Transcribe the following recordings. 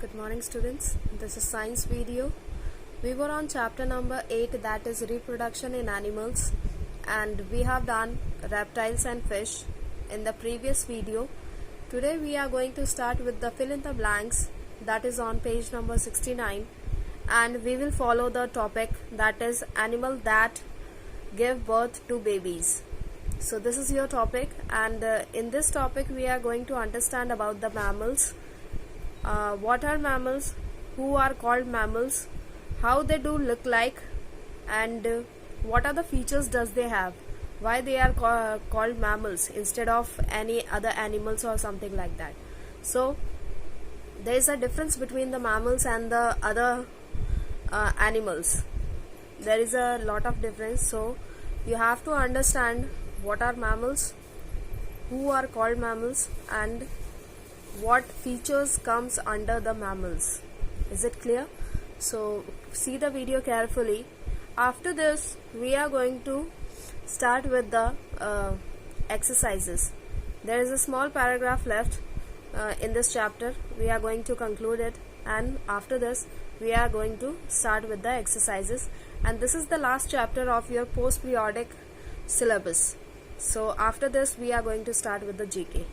Good morning students, this is science video. We were on chapter number 8, that is reproduction in animals, and we have done reptiles and fish in the previous video. Today we are going to start with the fill in the blanks, that is on page number 69, and we will follow the topic, that is animal that give birth to babies. So this is your topic, and in this topic we are going to understand about the mammals. What are mammals, who are called mammals, how they do look like, and what are the features does they have, why they are called mammals instead of any other animals or something like that. So there is a difference between the mammals and the other animals. There is a lot of difference, so you have to understand what are mammals, who are called mammals, and what features comes under the mammals. Is it clear? So see the video carefully. After this we are going to start with the exercises. There is a small paragraph left in this chapter. We are going to conclude it, and after this we are going to start with the exercises, and this is the last chapter of your post-periodic syllabus. So after this we are going to start with the GK.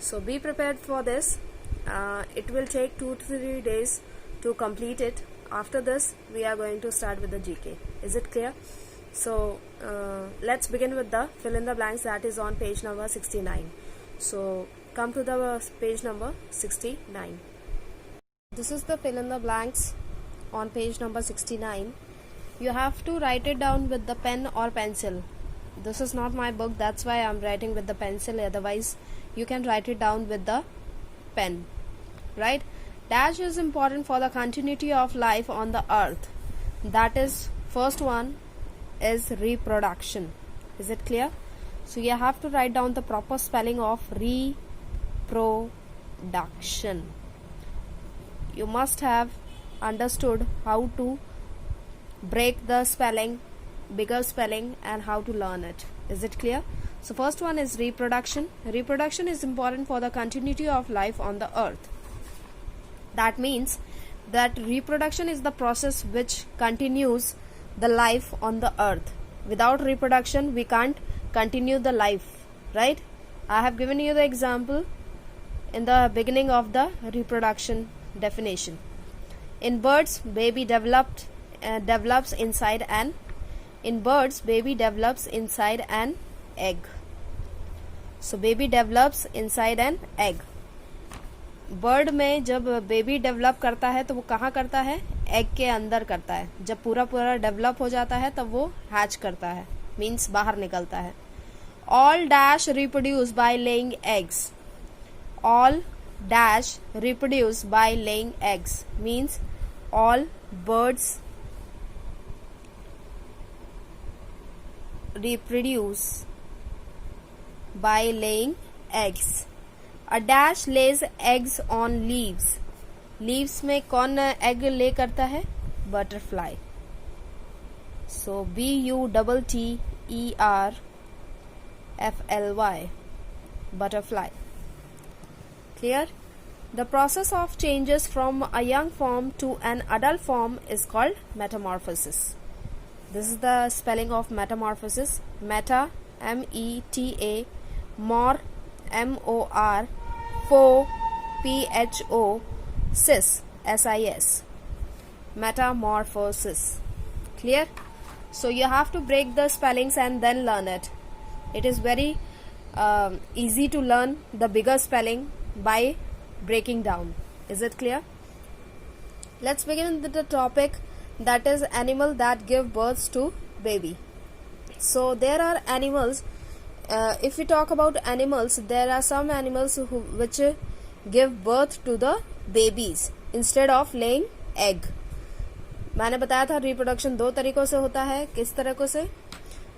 So be prepared for this. It will take 2 to 3 days to complete it. After this we are going to start with the GK. Is it clear? So let's begin with the fill in the blanks, that is on page number 69. So come to the page number 69. This is the fill in the blanks on page number 69. You have to write it down with the pen or pencil. This is not my book, that's why I'm writing with the pencil, otherwise you can write it down with the pen. Right? Dash is important for the continuity of life on the earth. That is, first one is reproduction. Is it clear? So you have to write down the proper spelling of reproduction. You must have understood how to break the spelling, bigger spelling, and how to learn it. Is it clear? So first one is reproduction. Reproduction is important for the continuity of life on the earth. That means that reproduction is the process which continues the life on the earth. Without reproduction we can't continue the life, right? I have given you the example in the beginning of the reproduction definition. In birds, baby develops inside an egg. So baby develops inside an egg. Bird में जब baby develop करता है तो वो कहाँ करता है? Egg के अंदर करता है. जब पूरा डेवलप हो जाता है तब वो हैच करता है, मीन्स बाहर निकलता है. All dash reproduce by laying eggs. All dash reproduce by laying eggs means all birds reproduce by laying eggs. A dash lays eggs on leaves. Leaves में कौन egg lay करता है? Butterfly. So BUTTERFLY, butterfly. Clear? The process of changes from a young form to an adult form is called metamorphosis. This is the spelling of metamorphosis. Meta, M-E-T-A, mor, M-O-R, pho, P-H-O, sis, S-I-S. Metamorphosis. Clear? So you have to break the spellings and then learn it. It is very easy to learn the bigger spelling by breaking down. Is it clear? Let's begin with the topic, that is animal that give birth to baby. So there are animals, if we talk about animals, there are some animals which give birth to the babies instead of laying egg. मैंने बताया था reproduction 2 तरीकों से होता है. किस तरीकों से?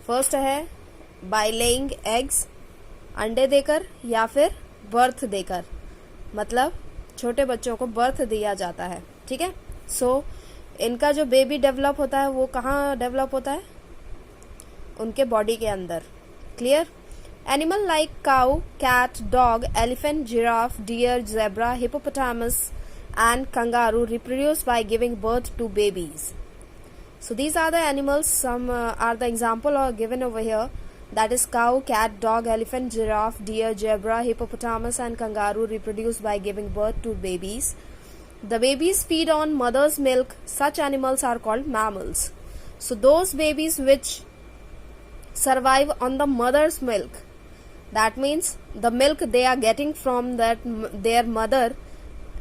फर्स्ट है बाय लेइंग एग्स, अंडे देकर, या फिर बर्थ देकर, मतलब छोटे बच्चों को बर्थ दिया जाता है. ठीक है? सो इनका जो बेबी डेवलप होता है वो कहाँ डेवलप होता है? उनके बॉडी के अंदर. Clear? Animal like cow, cat, dog, elephant, giraffe, deer, zebra, hippopotamus and kangaroo reproduce by giving birth to babies. So these are the animals, some are the example are given over here, that is cow, cat, dog, elephant, giraffe, deer, zebra, hippopotamus and kangaroo reproduce by giving birth to babies. The babies feed on mother's milk. Such animals are called mammals. So those babies which survive on the mother's milk, that means the milk they are getting from their mother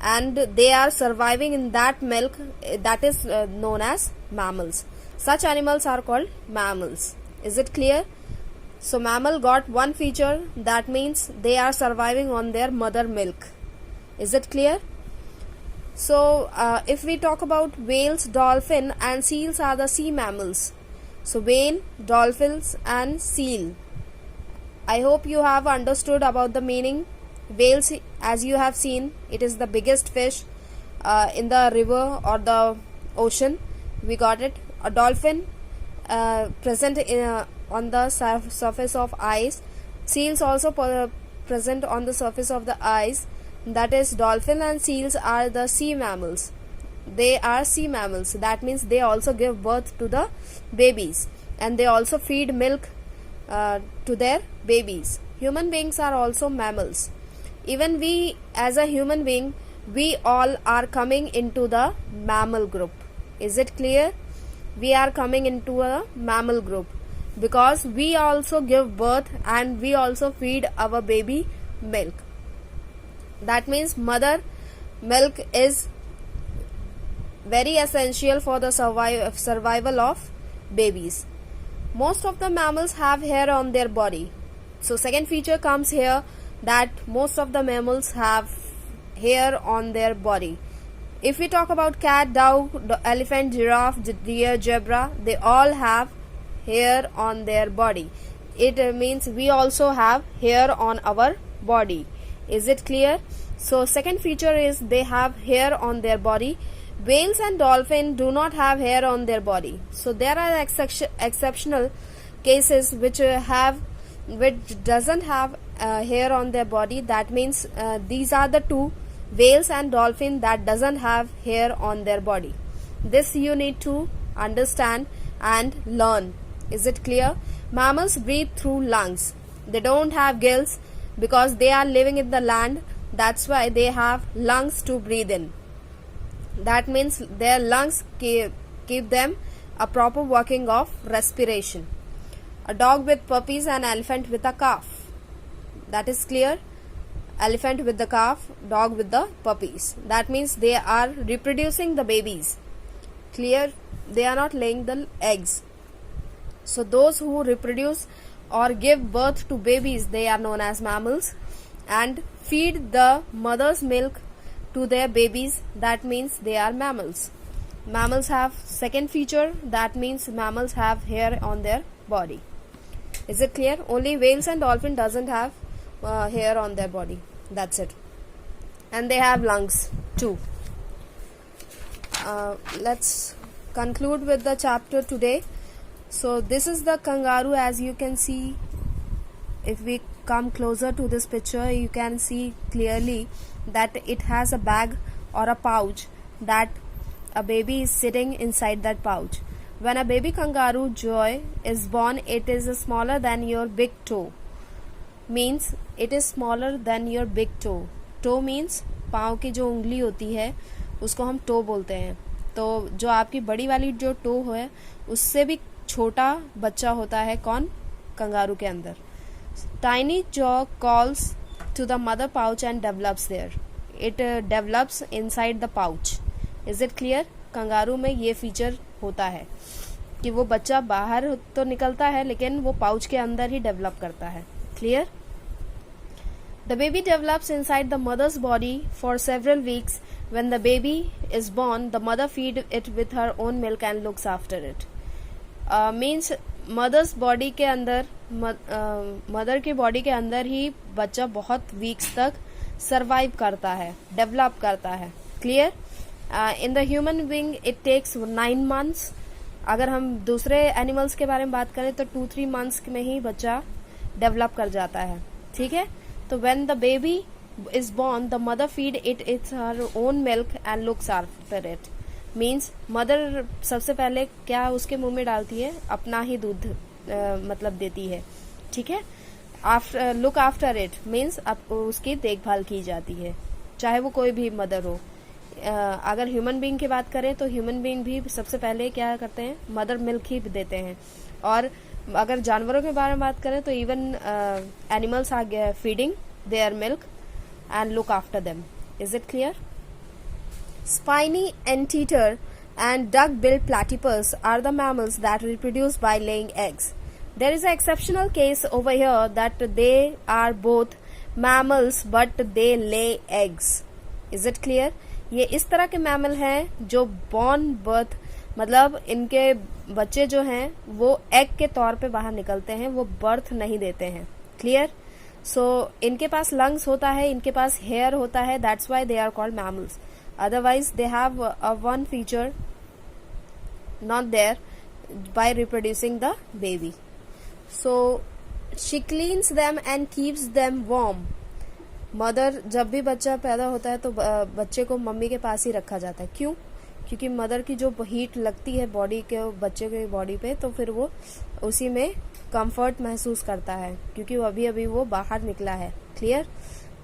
and they are surviving in that milk, that is known as mammals. Such animals are called mammals. Is it clear? So mammal got one feature, that means they are surviving on their mother milk. Is it clear? So if we talk about whales, dolphin and seals are the sea mammals. So whale, dolphins and seal. I hope you have understood about the meaning. Whales, as you have seen, it is the biggest fish in the river or the ocean. We got it. A dolphin present on the surface of ice. Seals also present on the surface of the ice. That is, dolphin and seals are the sea mammals. They are sea mammals. That means they also give birth to the babies and they also feed milk to their babies. Human beings are also mammals. Even we as a human being, we all are coming into the mammal group. Is it clear? We are coming into a mammal group because we also give birth and we also feed our baby milk. That means mother milk is very essential for the survival of babies. Most of the mammals have hair on their body. So second feature comes here, that most of the mammals have hair on their body. If we talk about cat, dog, elephant, giraffe, deer, zebra, they all have hair on their body. It means we also have hair on our body. Is it clear? So second feature is they have hair on their body. Whales and dolphins do not have hair on their body. So there are exceptional cases which doesn't have hair on their body. That means these are the two, whales and dolphin, that doesn't have hair on their body. This you need to understand and learn. Is it clear? Mammals breathe through lungs. They don't have gills because they are living in the land. That's why they have lungs to breathe in. That means their lungs give them a proper working of respiration. A dog with puppies and elephant with a calf. That is clear? Elephant with the calf, dog with the puppies. That means they are reproducing the babies. Clear? They are not laying the eggs. So those who reproduce or give birth to babies, they are known as mammals, and feed the mother's milk to their babies. That means they are mammals. Mammals have second feature, that means mammals have hair on their body. Is it clear? Only whales and dolphin doesn't have hair on their body. That's it. And they have lungs too. Let's conclude with the chapter today. So this is the kangaroo. As you can see, if we come closer to this picture, you can see clearly that it has a bag or a pouch, that a baby is sitting inside that pouch. When a baby kangaroo joy is born, it is smaller than your big toe. Means it is smaller than your big toe. Toe means पाँव की जो उंगली होती है उसको हम to बोलते हैं. तो जो आपकी बड़ी वाली जो टो है उससे भी छोटा बच्चा होता है कौन? कंगारू के अंदर. Tiny jaw calls to the mother pouch and develops there. It develops inside the pouch. Is it clear? Kangaroo में ये फीचर होता है कि वो बच्चा बाहर तो निकलता है लेकिन वो पाउच के अंदर ही डेवलप करता है. Clear? The baby develops inside the mother's body for several weeks. When the baby is born, the mother feeds it with her own milk and looks after it. Means mother's body के अंदर, mother की body के अंदर ही बच्चा बहुत weeks तक survive करता है, डेवलप करता है. Clear? In the human being it takes 9 months. अगर हम दूसरे एनिमल्स के बारे में बात करें तो 2-3 months में ही बच्चा डेवलप कर जाता है. ठीक है? तो when the baby is born, the mother feed it her own milk and looks after it. Means mother सबसे पहले क्या उसके मुंह में डालती है, अपना ही दूध मतलब देती है, ठीक है. After look after it means उसकी देखभाल की जाती है, चाहे वो कोई भी मदर हो. अगर ह्यूमन बीइंग की बात करें तो ह्यूमन बीइंग भी सबसे पहले क्या करते हैं, मदर मिल्क ही देते हैं. और अगर जानवरों के बारे में बात करें तो even animals are feeding their milk and look after them. Is it clear? Spiny anteater and duck-billed platypus are the mammals that reproduce by laying eggs. There is an exceptional case over here that they are both mammals but they lay eggs. Is it clear? ये इस तरह के mammal हैं जो born birth मतलब इनके बच्चे जो हैं वो एग के तौर पे बाहर निकलते हैं, वो बर्थ नहीं देते हैं. क्लियर? सो इनके पास लंग्स होता है, इनके पास हेयर होता है, that's why they are called mammals. Otherwise they have one feature not there by reproducing the baby. So she cleans them and keeps them warm. Mother जब भी बच्चा पैदा होता है तो बच्चे को मम्मी के पास ही रखा जाता है. क्यों? क्योंकि मदर की जो हीट लगती है बॉडी के बच्चे के बॉडी पे, तो फिर वो उसी में कंफर्ट महसूस करता है क्योंकि अभी अभी वो बाहर निकला है. क्लियर?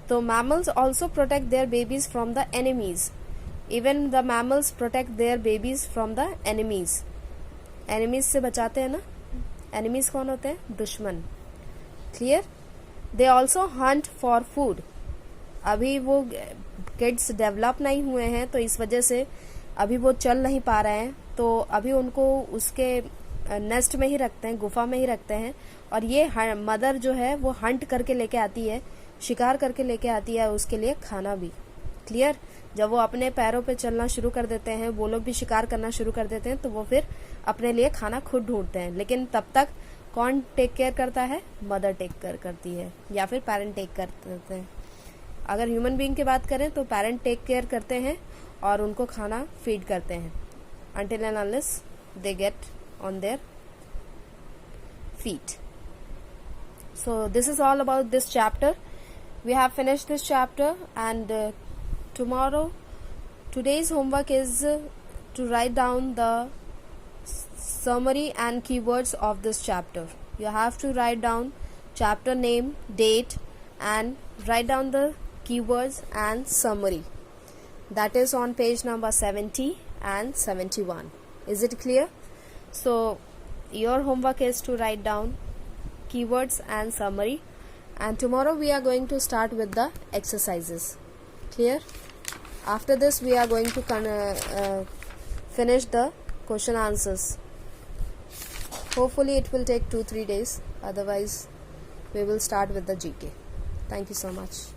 तो mammals also protect their babies from the enemies. Even the mammals protect their babies from the enemies. Enemies से बचाते हैं ना. एनिमीज कौन होते हैं? दुश्मन. Clear? They also Hunt for food. अभी वो किड्स डेवलप नहीं हुए हैं तो इस वजह से अभी वो चल नहीं पा रहे हैं, तो अभी उनको उसके नेस्ट में ही रखते हैं, गुफा में ही रखते हैं. और ये मदर जो है वो हंट करके लेके आती है, शिकार करके लेके आती है उसके लिए खाना भी. क्लियर? जब वो अपने पैरों पे चलना शुरू कर देते हैं, वो लोग भी शिकार करना शुरू कर देते हैं, तो वो फिर अपने लिए खाना खुद ढूंढते हैं. लेकिन तब तक कौन टेक केयर करता है? मदर टेक केयर करती है या फिर पेरेंट टेक करते हैं. अगर ह्यूमन बीइंग की बात करें तो पेरेंट टेक केयर करते हैं और उनको खाना फीड करते हैं until and unless they get on their feet. So this is all about this chapter. We have finished this chapter, and today's homework is to write down the summary and keywords of this chapter. You have to write down chapter name, date, and write down the keywords and summary. That is on page number 70 and 71. Is it clear? So your homework is to write down keywords and summary, and tomorrow we are going to start with the exercises. Clear? After this we are going to finish the question answers. Hopefully it will take 2-3 days, otherwise we will start with the GK. Thank you so much.